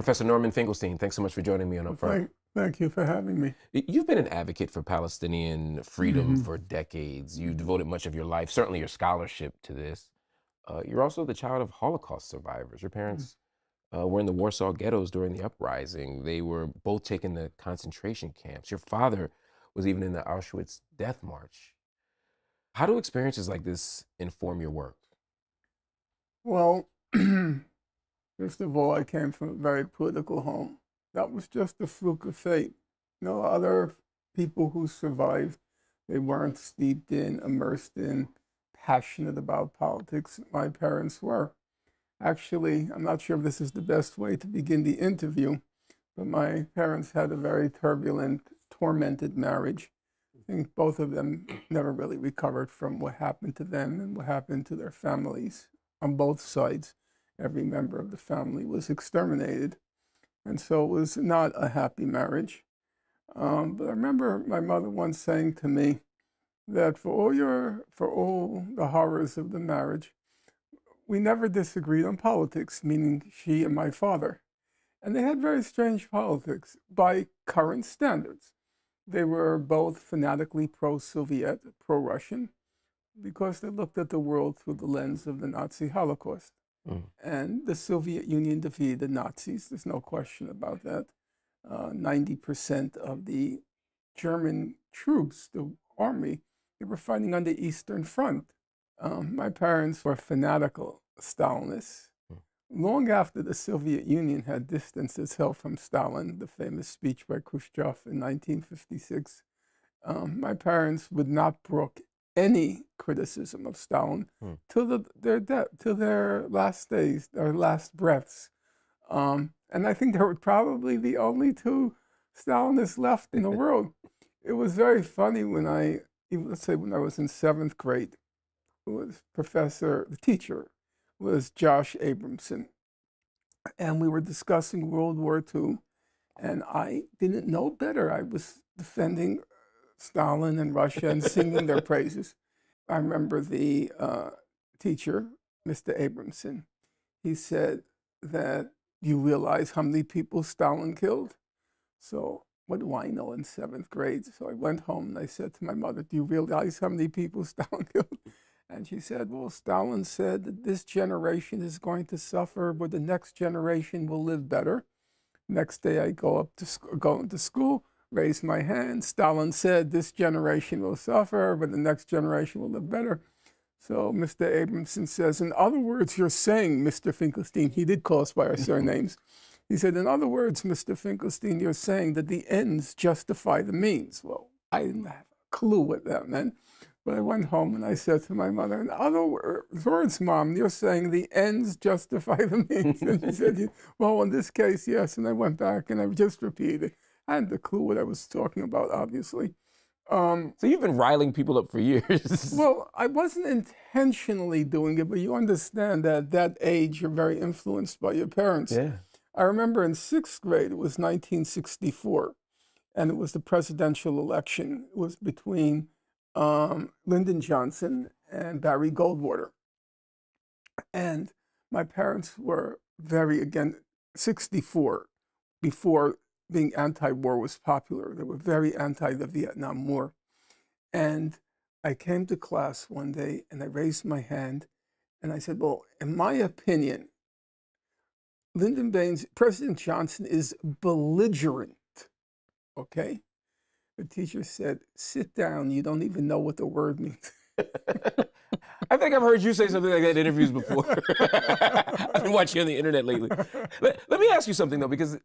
Professor Norman Finkelstein, thanks so much for joining me on UpFront. Thank you for having me. You've been an advocate for Palestinian freedom for decades. You devoted much of your life, certainly your scholarship, to this. You're also the child of Holocaust survivors. Your parents were in the Warsaw ghettos during the uprising. They were both taken to concentration camps. Your father was even in the Auschwitz death march. How do experiences like this inform your work? Well, first of all, I came from a very political home. That was just a fluke of fate. Other people who survived, they weren't steeped in, immersed in, passionate about politics. My parents were. Actually, I'm not sure if this is the best way to begin the interview, but my parents had a very turbulent, tormented marriage. I think both of them never really recovered from what happened to them and what happened to their families on both sides. Every member of the family was exterminated. And so it was not a happy marriage. But I remember my mother once saying to me that for all the horrors of the marriage, we never disagreed on politics, meaning she and my father. And they had very strange politics by current standards. They were both fanatically pro-Soviet, pro-Russian, because they looked at the world through the lens of the Nazi Holocaust. And the Soviet Union defeated the Nazis. There's no question about that. 90% of the German troops, the army, they were fighting on the Eastern Front. My parents were fanatical Stalinists. Long after the Soviet Union had distanced itself from Stalin, the famous speech by Khrushchev in 1956, my parents would not brook any criticism of Stalin till their death, till their last days, their last breaths. And I think they were probably the only two Stalinists left in the world. It was very funny when let's say when I was in 7th grade, the teacher was Josh Abramson. And we were discussing World War II, and I didn't know better. I was defending Stalin and Russia and singing their praises. I remember the teacher, Mr. Abramson, he said that, you realize how many people Stalin killed? So what do I know in 7th grade? So I went home and I said to my mother, do you realize how many people Stalin killed? And she said, well, Stalin said that this generation is going to suffer, but the next generation will live better. Next day I go into school, raise my hand. Stalin said this generation will suffer, but the next generation will live better. So Mr. Abramson says, in other words, you're saying, Mr. Finkelstein, he did call us by our surnames. He said, in other words, Mr. Finkelstein, you're saying that the ends justify the means. Well, I didn't have a clue what that meant. But I went home and I said to my mother, in other words, Mom, you're saying the ends justify the means. And she said, well, in this case, yes. And I went back and I just repeated. I hadn't a clue what I was talking about, obviously. So you've been riling people up for years. Well, I wasn't intentionally doing it, but you understand that at that age, you're very influenced by your parents. Yeah. I remember in 6th grade, it was 1964, and it was the presidential election. It was between Lyndon Johnson and Barry Goldwater. And my parents were very, again, 64, before being anti-war was popular. They were very anti the Vietnam War. And I came to class one day and I raised my hand and I said, well, in my opinion, President Johnson is belligerent, okay? The teacher said, sit down, you don't even know what the word means. I think I've heard you say something like that in interviews before. I've been watching you on the internet lately. Let me ask you something, though, because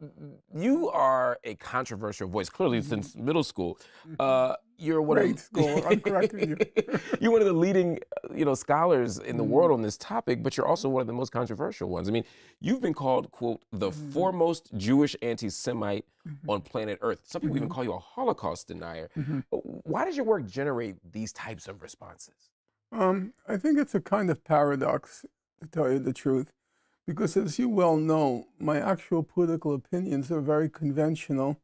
you are a controversial voice, clearly since middle school. You're one Grade school, I'm correcting you. You're one of the leading scholars in the world on this topic, but you're also one of the most controversial ones. I mean, you've been called, quote, the foremost Jewish anti-Semite on planet Earth. Some people even call you a Holocaust denier. Why does your work generate these types of responses? I think it's a kind of paradox, to tell you the truth, because as you well know, my actual political opinions are very conventional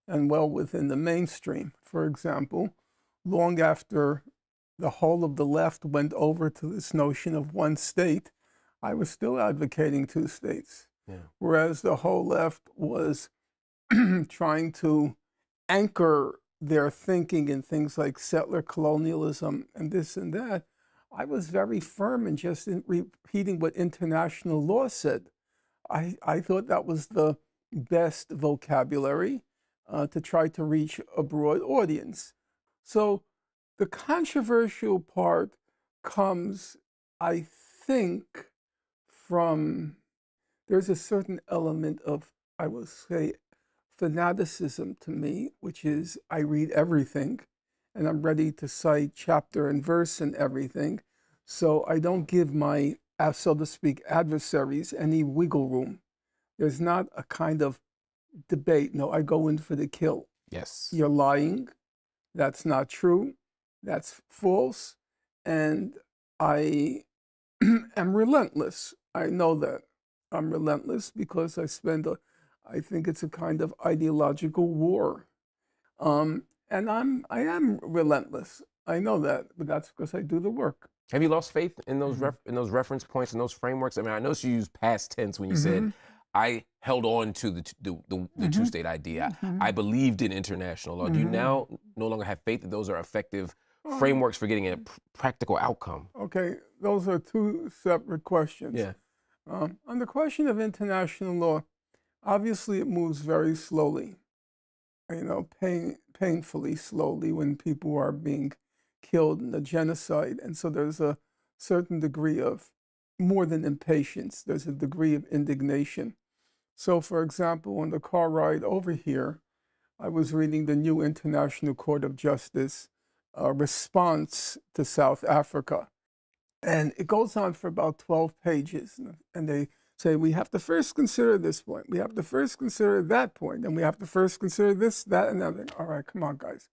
and well within the mainstream. For example, long after the whole of the left went over to this notion of one state, I was still advocating 2 states. whereas the whole left was trying to anchor their thinking in things like settler colonialism and this and that. I was very firm in just repeating what international law said. I thought that was the best vocabulary to try to reach a broad audience. So the controversial part comes, I think, from there's a certain element of, I will say, fanaticism to me, which is I read everything and I'm ready to cite chapter and verse and everything. So I don't give my, so to speak, adversaries any wiggle room. There's not a kind of debate. No, I go in for the kill. Yes. You're lying. That's not true. That's false. And I am relentless. I know that. I'm relentless because I think it's a kind of ideological war. And I am relentless. I know that, but that's because I do the work. Have you lost faith in those in those reference points and those frameworks? I mean, I noticed you used past tense when you said, I held on to the two-state idea. I believed in international law. Do you now no longer have faith that those are effective frameworks for getting a practical outcome? Okay, those are two separate questions. Yeah. On the question of international law, obviously it moves very slowly, painfully slowly when people are being killed in the genocide. And so there's a certain degree of more than impatience. There's a degree of indignation. So, for example, on the car ride over here, I was reading the new International Court of Justice response to South Africa. And it goes on for about 12 pages. And they say, we have to first consider this point. We have to first consider that point. And we have to first consider this, that, and that. All right, come on, guys.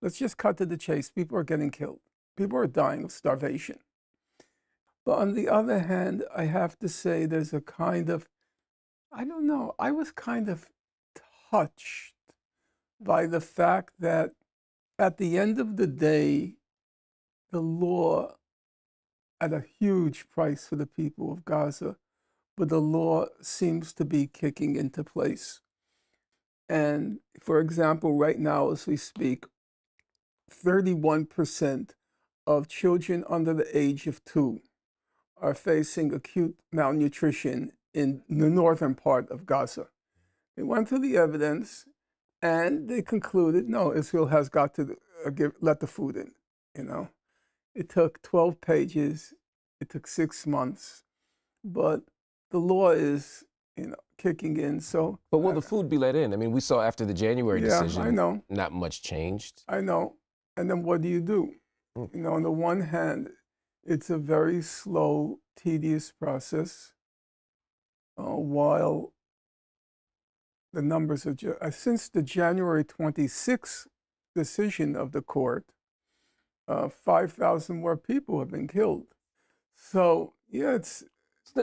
Let's just cut to the chase. People are getting killed. People are dying of starvation. But on the other hand, I have to say there's a kind of, I don't know, I was kind of touched by the fact that at the end of the day, the law at a huge price for the people of Gaza, but the law seems to be kicking into place. And for example, right now as we speak, 31% of children under the age of 2 are facing acute malnutrition in the northern part of Gaza. They went through the evidence and they concluded, no, Israel has got to let the food in, It took 12 pages, it took 6 months, but the law is, kicking in, so. But will the food be let in? I mean, we saw after the January decision, I know. Not much changed. I know, and then what do? On the one hand, it's a very slow, tedious process, while the numbers are since the January 26th decision of the court, 5,000 more people have been killed. So yeah, it's.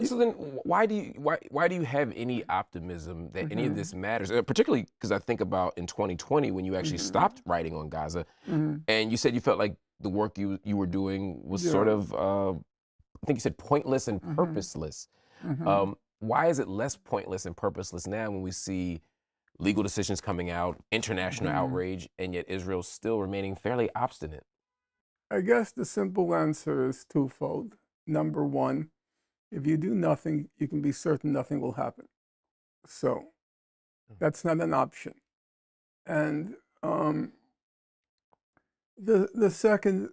So then, why do you have any optimism that any of this matters? Particularly because I think about in 2020 when you actually stopped writing on Gaza, and you said you felt like the work you were doing was sort of, I think you said pointless and purposeless. Why is it less pointless and purposeless now when we see legal decisions coming out, international outrage, and yet Israel's still remaining fairly obstinate? I guess the simple answer is twofold. Number one, if you do nothing, you can be certain nothing will happen. So that's not an option. And the second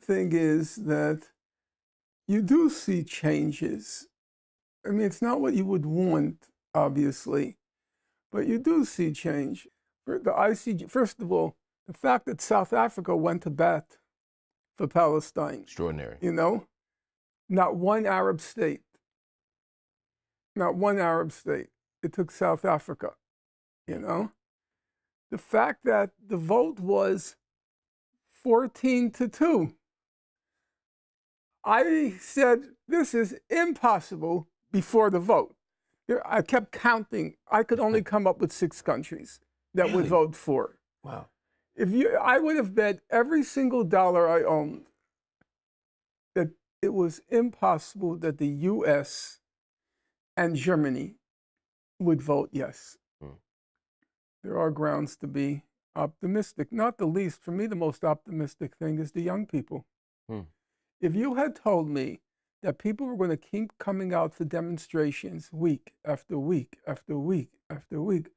thing is that you do see changes. I mean, it's not what you would want, obviously, but you do see change. The ICJ, first of all, the fact that South Africa went to bat for Palestine. Extraordinary. Not one Arab state. Not one Arab state. It took South Africa, The fact that the vote was 14-2. I said, this is impossible before the vote. I kept counting. I could only come up with 6 countries that would vote for. Wow. I would have bet every single dollar I owned that it was impossible that the U.S. and Germany would vote yes. Hmm. There are grounds to be optimistic. Not the least, for me, the most optimistic thing is the young people. Hmm. If you had told me that people were going to keep coming out for demonstrations week after week after week after week,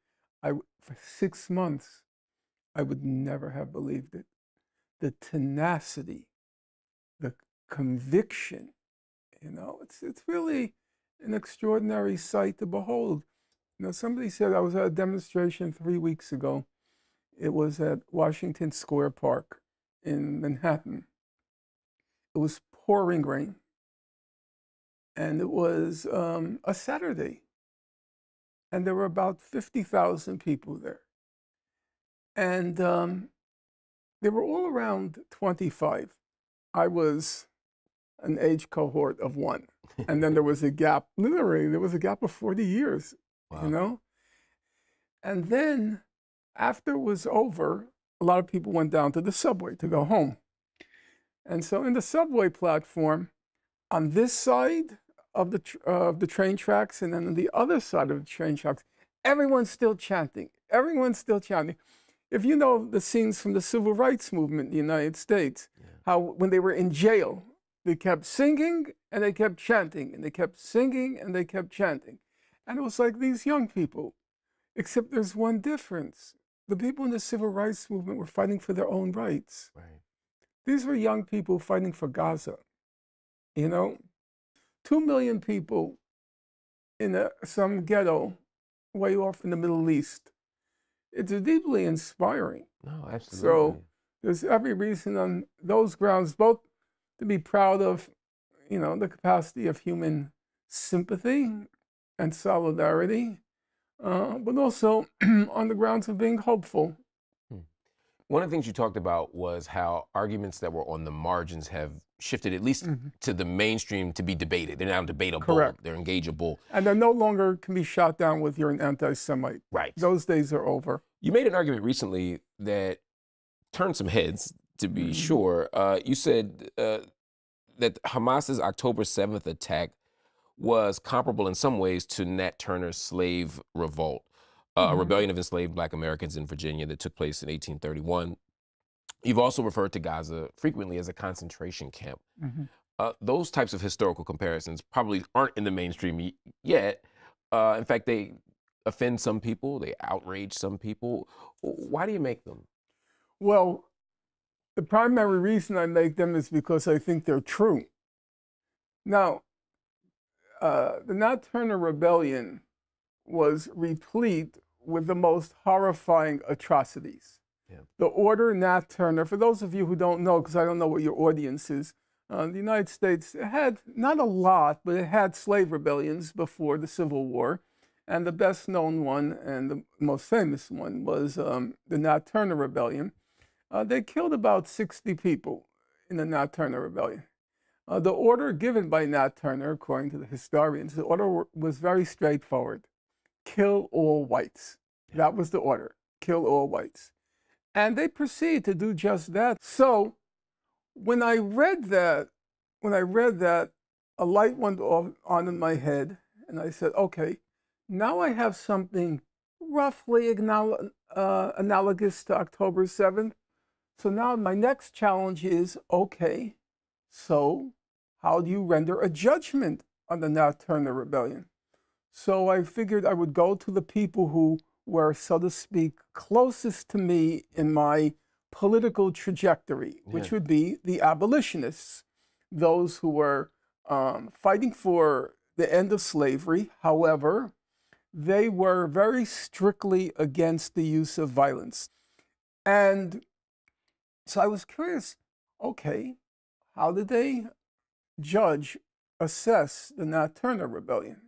for 6 months, I would never have believed it. The tenacity, the conviction, it's really an extraordinary sight to behold. Somebody said I was at a demonstration 3 weeks ago. It was at Washington Square Park in Manhattan. It was pouring rain, and it was a Saturday, and there were about 50,000 people there. And they were all around 25. I was an age cohort of one. And then there was a gap, literally, there was a gap of 40 years, Wow. And then after it was over, a lot of people went down to the subway to go home. And so in the subway platform, on this side of the train tracks and then on the other side of the train tracks, everyone's still chanting. Everyone's still chanting. If you know the scenes from the civil rights movement in the United States, how when they were in jail, they kept singing and they kept chanting, and they kept singing and they kept chanting. And it was like these young people, except there's one difference. The people in the civil rights movement were fighting for their own rights. Right. These were young people fighting for Gaza. 2 million people in some ghetto way off in the Middle East. It's deeply inspiring. No, absolutely. So there's every reason on those grounds both to be proud of, the capacity of human sympathy and solidarity, but also on the grounds of being hopeful. One of the things you talked about was how arguments that were on the margins have shifted, at least to the mainstream, to be debated. They're now debatable. Correct. They're engageable. And they no longer can be shot down with you're an anti-Semite. Right. Those days are over. You made an argument recently that turned some heads, to be sure. You said that Hamas's October 7th attack was comparable in some ways to Nat Turner's slave revolt, a rebellion of enslaved Black Americans in Virginia that took place in 1831. You've also referred to Gaza frequently as a concentration camp. Those types of historical comparisons probably aren't in the mainstream yet. In fact, they offend some people, they outrage some people. Why do you make them? Well, the primary reason I make them is because I think they're true. Now, the Nat Turner Rebellion was replete with the most horrifying atrocities. The order Nat Turner, for those of you who don't know, because I don't know what your audience is, the United States had not a lot, but it had slave rebellions before the Civil War. And the best known one and the most famous one was the Nat Turner Rebellion. They killed about 60 people in the Nat Turner Rebellion. The order given by Nat Turner, according to the historians, the order was very straightforward. Kill all whites. That was the order. Kill all whites. And they proceeded to do just that. So when I read that, a light went on in my head, and I said, okay, now I have something roughly analogous to October 7th. So now my next challenge is, okay, so how do you render a judgment on the Nat Turner Rebellion? So I figured I would go to the people who were, so to speak, closest to me in my political trajectory, which would be the abolitionists, those who were fighting for the end of slavery. However, they were very strictly against the use of violence. And so I was curious, okay, how did they assess the Nat Turner Rebellion?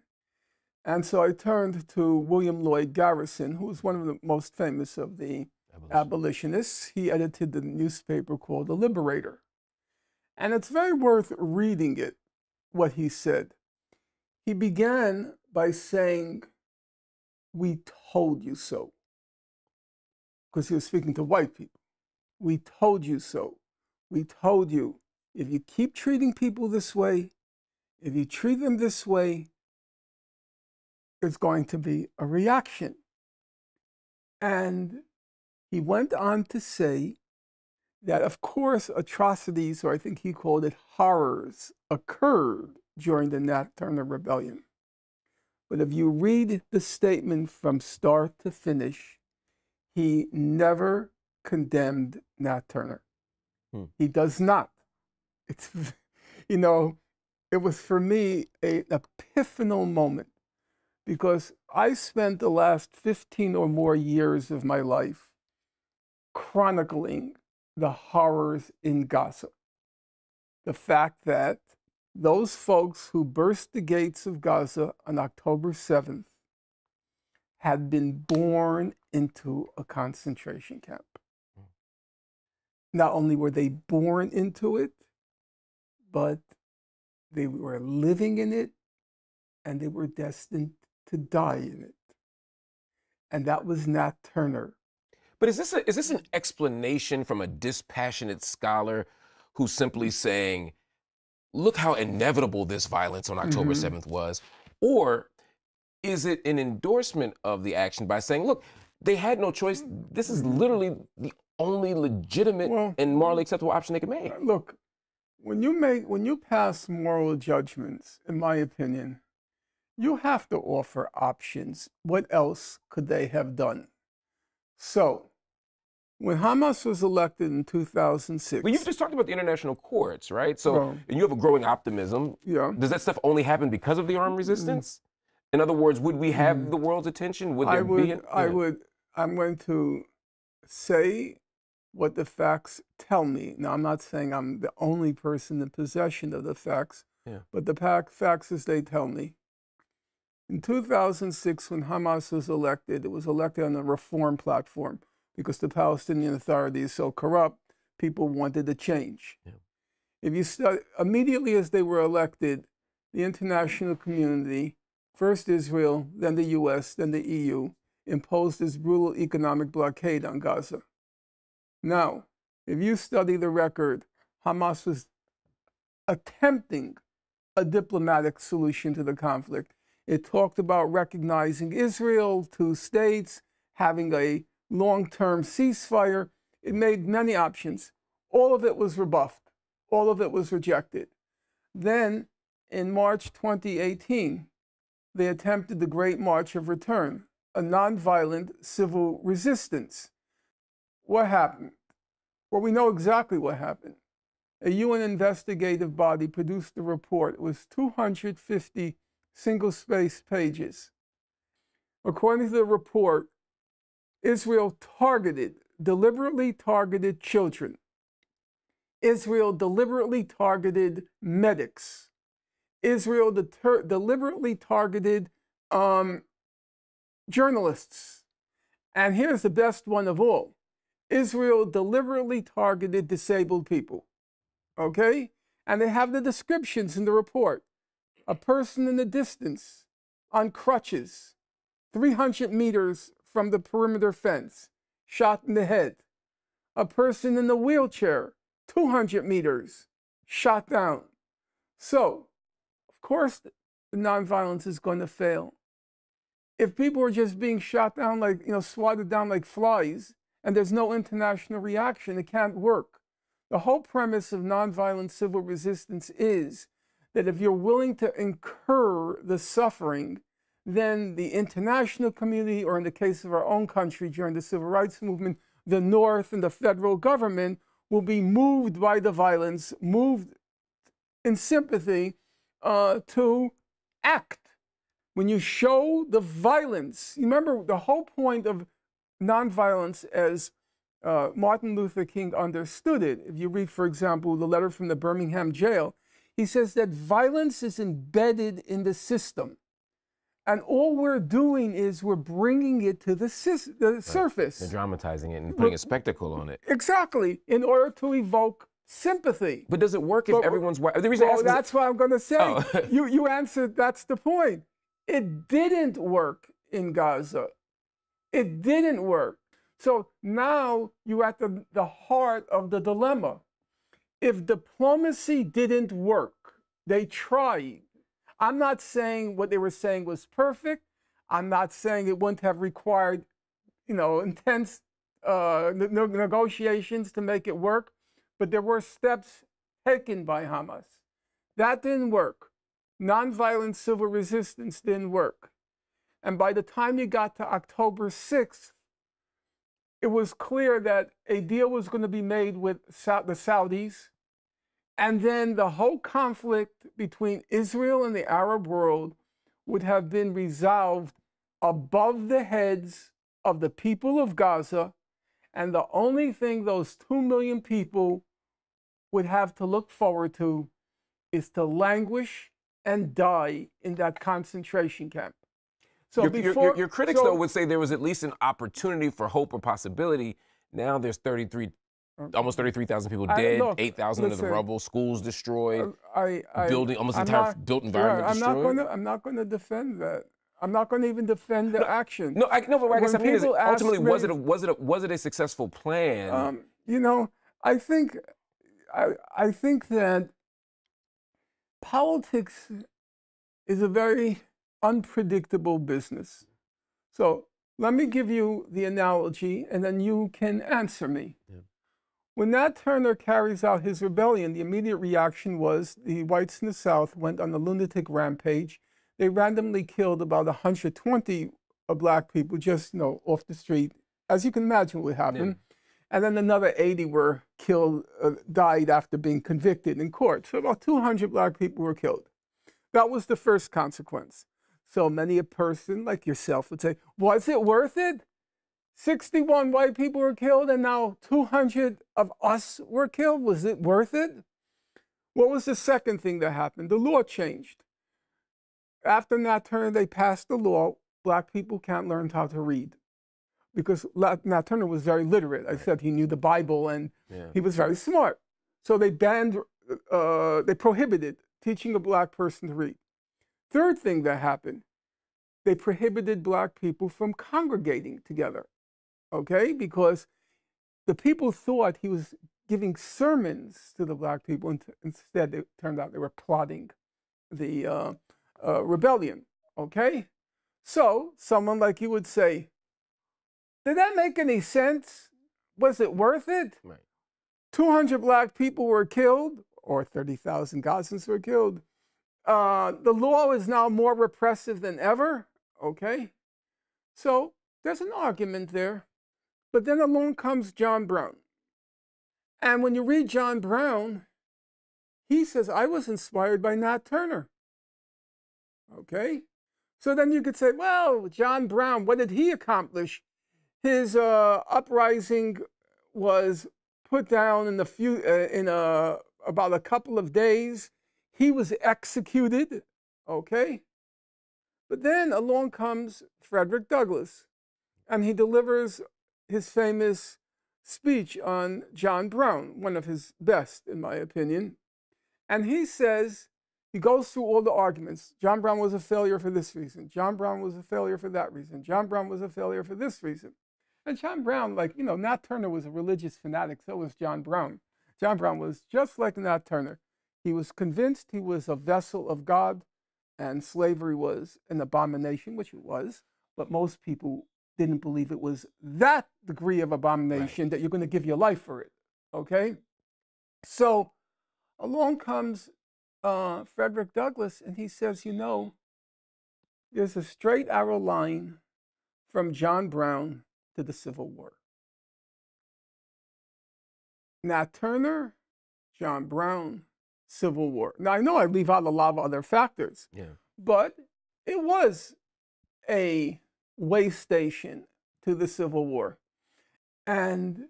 And so I turned to William Lloyd Garrison, who was one of the most famous of the abolitionists. He edited the newspaper called The Liberator. And it's very worth reading it, what he said. He began by saying, "We told you so," because he was speaking to white people. "We told you so. We told you, if you keep treating people this way, if you treat them this way, there's going to be a reaction. And he went on to say that, of course, atrocities, or I think he called it horrors, occurred during the Nat Turner Rebellion. But if you read the statement from start to finish, he never condemned Nat Turner. He does not. It's, you know, it was for me an epiphanal moment, because I spent the last 15 or more years of my life chronicling the horrors in Gaza. The fact that those folks who burst the gates of Gaza on October 7th had been born into a concentration camp. Not only were they born into it, but they were living in it, and they were destined to die in it. And that was Nat Turner. But is this an explanation from a dispassionate scholar who's simply saying, look how inevitable this violence on October 7th was? Or is it an endorsement of the action by saying, look, they had no choice. This is literally the only legitimate and morally acceptable option they could make? Look, when you pass moral judgments, in my opinion, you have to offer options. What else could they have done? So, when Hamas was elected in 2006... But you've just talked about the international courts, right? So, and you have a growing optimism. Yeah. Does that stuff only happen because of the armed resistance? In other words, would we have the world's attention? Would there be... I'm going to say what the facts tell me. Now, I'm not saying I'm the only person in possession of the facts, but the facts as they tell me. In 2006, when Hamas was elected, it was elected on a reform platform because the Palestinian Authority is so corrupt, people wanted to change. If you study, immediately as they were elected, the international community, first Israel, then the US, then the EU, imposed this brutal economic blockade on Gaza. Now, if you study the record, Hamas was attempting a diplomatic solution to the conflict. It talked about recognizing Israel, 2 states, having a long-term ceasefire. It made many options. All of it was rebuffed. All of it was rejected. Then, in March 2018, they attempted the Great March of Return, a nonviolent civil resistance. What happened? Well, we know exactly what happened. A UN investigative body produced a report. It was 250 single-spaced pages. According to the report, Israel deliberately targeted children. Israel deliberately targeted medics. Israel deliberately targeted journalists. And here's the best one of all. Israel deliberately targeted disabled people. Okay? And they have the descriptions in the report. A person in the distance, on crutches, 300 meters from the perimeter fence, shot in the head. A person in the wheelchair, 200 meters, shot down. So, of course, the nonviolence is going to fail. If people are just being shot down like, swatted down like flies, and there's no international reaction, it can't work. The whole premise of nonviolent civil resistance is that if you're willing to incur the suffering, then the international community, or in the case of our own country during the civil rights movement, the North and the federal government will be moved by the violence, moved in sympathy to act. When you show the violence, you remember the whole point of nonviolence as Martin Luther King understood it. If you read, for example, the letter from the Birmingham jail, he says that violence is embedded in the system. And all we're doing is we're bringing it to the surface. They're dramatizing it and putting a spectacle on it. Exactly, in order to evoke sympathy. But does it work if everyone's white? The reason that's what I'm going to say. You answered, that's the point. It didn't work in Gaza. It didn't work. So now you're at the heart of the dilemma. If diplomacy didn't work, they tried. I'm not saying what they were saying was perfect. I'm not saying it wouldn't have required, intense negotiations to make it work, but there were steps taken by Hamas. That didn't work. Nonviolent civil resistance didn't work. And by the time you got to October 6th, it was clear that a deal was going to be made with the Saudis. And then the whole conflict between Israel and the Arab world would have been resolved above the heads of the people of Gaza. And the only thing those 2 million people would have to look forward to is to languish and die in that concentration camp. So your critics, though, would say there was at least an opportunity for hope or possibility. Now there's almost 33,000 people dead, 8,000 into the rubble, schools destroyed, almost entire built environment destroyed. I'm not going to defend that. I'm not going to even defend the action. No, but I guess I mean is ultimately, was it a successful plan? I think that politics is a very unpredictable business. So let me give you the analogy, and then you can answer me. Yeah. When Nat Turner carries out his rebellion, the immediate reaction was the whites in the South went on a lunatic rampage. They randomly killed about 120 black people just off the street, as you can imagine what happened. Yeah. And then another 80 were killed, died after being convicted in court. So about 200 black people were killed. That was the first consequence. So many a person like yourself would say, was it worth it? 61 white people were killed and now 200 of us were killed. Was it worth it? What was the second thing that happened? The law changed. After Nat Turner, they passed the law, black people can't learn how to read. Because Nat Turner was very literate. I said he knew the Bible and he was very smart. So they prohibited teaching a black person to read. Third thing that happened, they prohibited black people from congregating together, okay? Because the people thought he was giving sermons to the black people, and instead it turned out they were plotting the rebellion, okay? So someone like you would say, did that make any sense? Was it worth it? Right. 200 black people were killed, or 30,000 Gazans were killed. The law is now more repressive than ever, okay? So there's an argument there. But then along comes John Brown. And when you read John Brown, he says, I was inspired by Nat Turner, okay? So then you could say, well, John Brown, what did he accomplish? His uprising was put down in about a couple of days. He was executed, okay? But then along comes Frederick Douglass, and he delivers his famous speech on John Brown, one of his best, in my opinion. And he says, he goes through all the arguments. John Brown was a failure for this reason. John Brown was a failure for that reason. John Brown was a failure for this reason. And John Brown, Nat Turner was a religious fanatic, so was John Brown. John Brown was just like Nat Turner. He was convinced he was a vessel of God and slavery was an abomination, which it was, but most people didn't believe it was that degree of abomination that you're going to give your life for it, okay? So along comes Frederick Douglass, and he says, there's a straight arrow line from John Brown to the Civil War. Nat Turner, John Brown, Civil War. Now, I know I leave out a lot of other factors, but it was a way station to the Civil War. And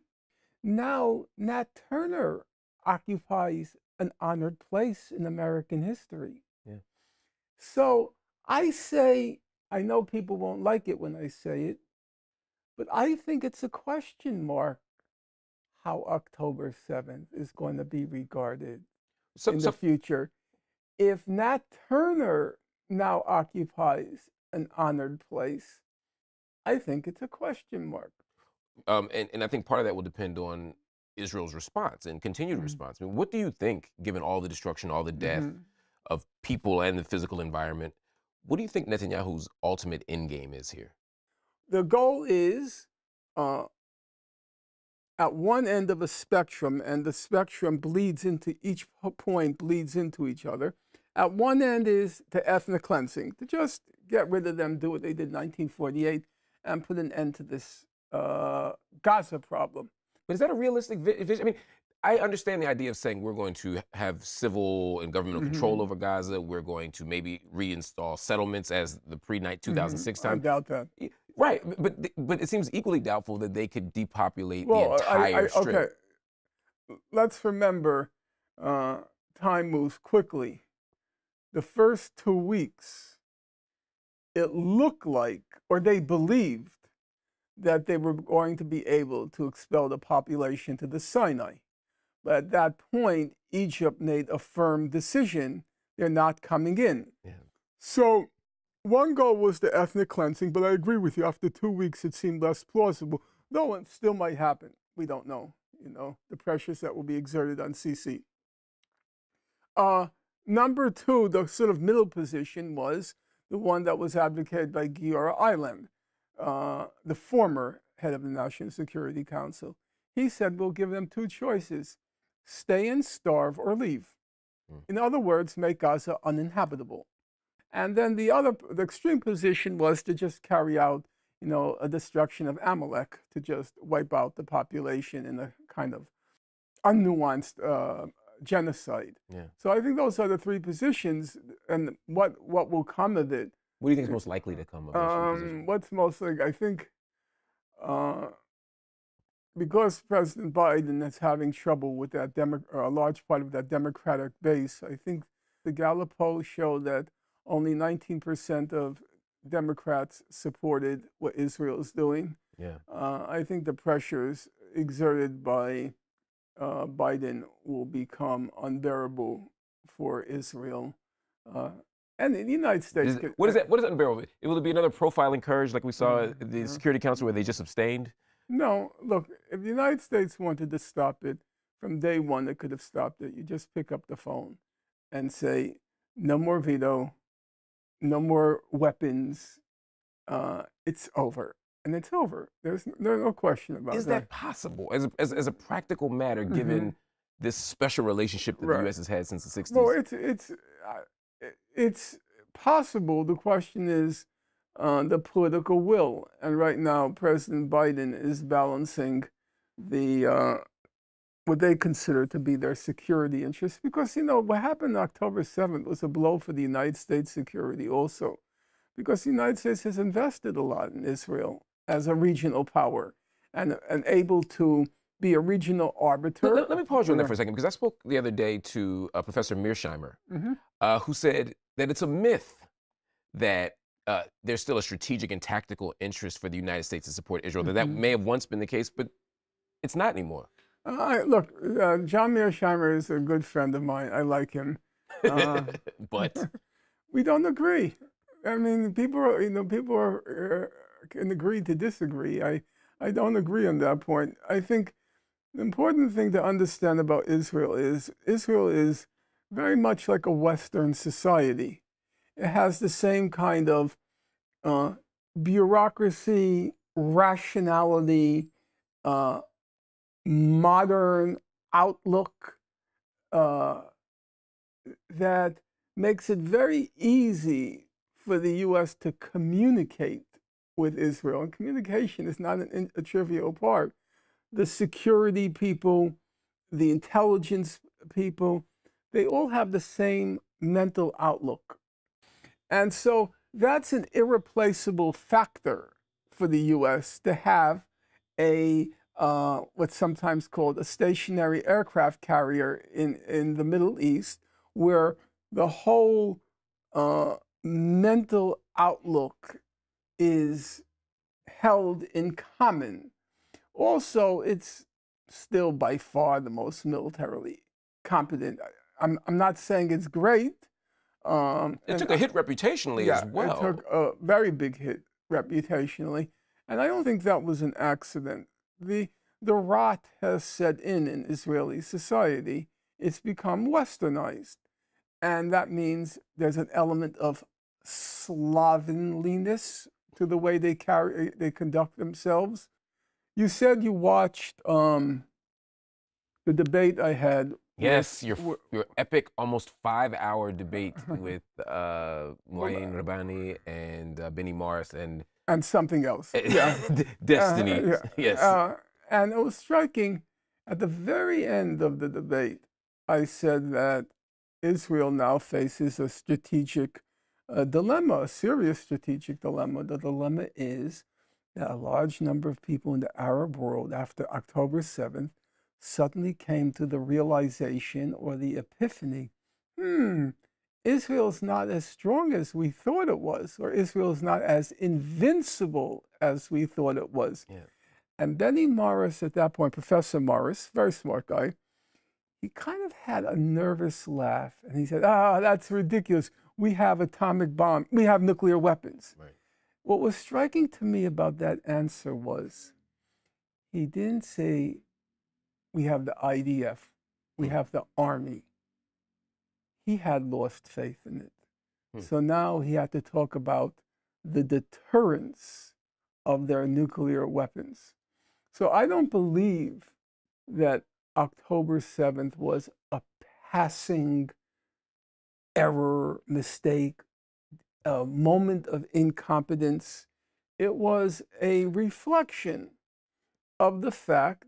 now Nat Turner occupies an honored place in American history. Yeah. So I say, I know people won't like it when I say it, but I think it's a question mark how October 7th is going to be regarded in the future. If Nat Turner now occupies an honored place, I think it's a question mark. And I think part of that will depend on Israel's response and continued response. I mean, what do you think, given all the destruction, all the death of people and the physical environment, What do you think Netanyahu's ultimate end game is here? The goal is at one end of a spectrum, and the spectrum bleeds into each point, bleeds into each other. At one end is the ethnic cleansing, to just get rid of them, do what they did in 1948, and put an end to this Gaza problem. But is that a realistic vision? I mean, I understand the idea of saying we're going to have civil and governmental control over Gaza. We're going to maybe reinstall settlements as the pre-2006 time. I doubt that. Right, but it seems equally doubtful that they could depopulate the entire strip. Okay, let's remember, time moves quickly. The first 2 weeks, it looked like, or they believed, that they were going to be able to expel the population to the Sinai. But at that point, Egypt made a firm decision. They're not coming in. Yeah. So one goal was the ethnic cleansing, but I agree with you. After 2 weeks, it seemed less plausible, though it still might happen. We don't know, the pressures that will be exerted on Sisi. Number two, the sort of middle position, was the one that was advocated by Giora Eiland, the former head of the National Security Council. He said, we'll give them two choices: stay and starve or leave. In other words, make Gaza uninhabitable. And then the extreme position was to just carry out, a destruction of Amalek, to just wipe out the population in a kind of unnuanced genocide. Yeah. So I think those are the three positions, and what will come of it. What do you think is most likely to come of it? What's most likely? I think because President Biden is having trouble with that a large part of that Democratic base, I think the Gallup poll showed that only 19% of Democrats supported what Israel is doing. Yeah. I think the pressures exerted by Biden will become unbearable for Israel. And in the United States. What is unbearable? Will it be another profiling courage like we saw at the Security Council where they just abstained? No, look, if the United States wanted to stop it, from day one, they could have stopped it. You just pick up the phone and say, no more veto, no more weapons, it's over. And it's over. There's no question about that. Is that possible as a practical matter, given this special relationship that the U.S. has had since the 60s? Well, it's possible. The question is the political will. And right now, President Biden is balancing the what they consider to be their security interests. Because, what happened on October 7th was a blow for the United States security also. Because the United States has invested a lot in Israel as a regional power and able to be a regional arbiter. Let me pause you on that for a second, because I spoke the other day to Professor Mearsheimer, who said that it's a myth that there's still a strategic and tactical interest for the United States to support Israel. That may have once been the case, but it's not anymore. Look, John Mearsheimer is a good friend of mine. I like him. But we don't agree. I mean, people can agree to disagree. I don't agree on that point. I think the important thing to understand about Israel is very much like a Western society. It has the same kind of bureaucracy, rationality, modern outlook that makes it very easy for the U.S. to communicate with Israel. And communication is not a trivial part. The security people, the intelligence people, they all have the same mental outlook. And so that's an irreplaceable factor for the U.S. to have a what's sometimes called a stationary aircraft carrier in the Middle East, where the whole mental outlook is held in common. Also, it's still by far the most militarily competent. I'm not saying it's great. It took a hit reputationally as well. It took a very big hit reputationally. And I don't think that was an accident. The rot has set in Israeli society. It's become westernized. And that means there's an element of slovenliness to the way they conduct themselves. You said you watched the debate I had Yes, with your epic, almost 5-hour debate with Muayin Rabbani and Benny Morris and and something else. Yeah. Destiny. Yeah. Yes. And it was striking. At the very end of the debate, I said that Israel now faces a strategic dilemma, a serious strategic dilemma. The dilemma is that a large number of people in the Arab world after October 7th suddenly came to the realization or the epiphany, Israel's not as strong as we thought it was, or Israel's not as invincible as we thought it was. Yeah. And Benny Morris, at that point, Professor Morris, very smart guy, he kind of had a nervous laugh. And he said, that's ridiculous. We have atomic bomb. We have nuclear weapons. Right. What was striking to me about that answer was he didn't say, we have the IDF. We have the army. He had lost faith in it. So now he had to talk about the deterrence of their nuclear weapons. So I don't believe that October 7th was a passing error, mistake, a moment of incompetence. It was a reflection of the fact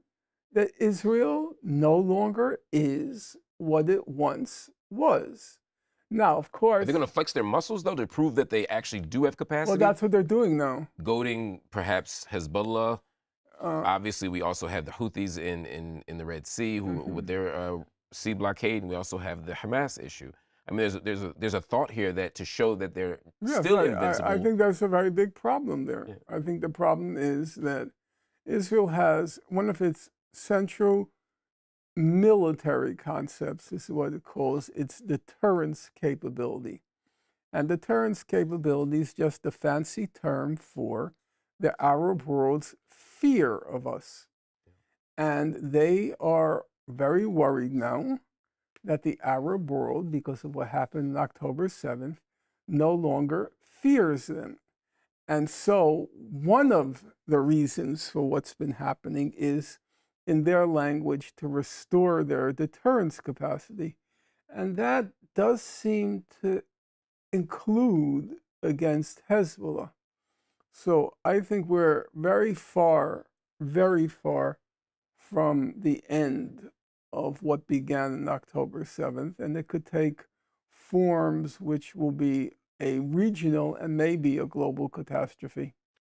that Israel no longer is what it once was. Now, of course, Are they going to flex their muscles, though, to prove that they actually do have capacity? well, that's what they're doing now. Goading, perhaps, Hezbollah. Obviously, we also have the Houthis in the Red Sea, who with their sea blockade, and we also have the Hamas issue. I mean, there's a thought here that to show that they're still invincible. I think there's a very big problem there. Yeah. I think the problem is that Israel has one of its central military concepts, this is what it calls its deterrence capability. And deterrence capability is just a fancy term for the Arab world's fear of us. And they are very worried now that the Arab world, because of what happened on October 7th, no longer fears them. And so one of the reasons for what's been happening is, in their language, to restore their deterrence capacity. And that does seem to include against Hezbollah. So I think we're very far from the end of what began on October 7th, and it could take forms which will be a regional and maybe a global catastrophe.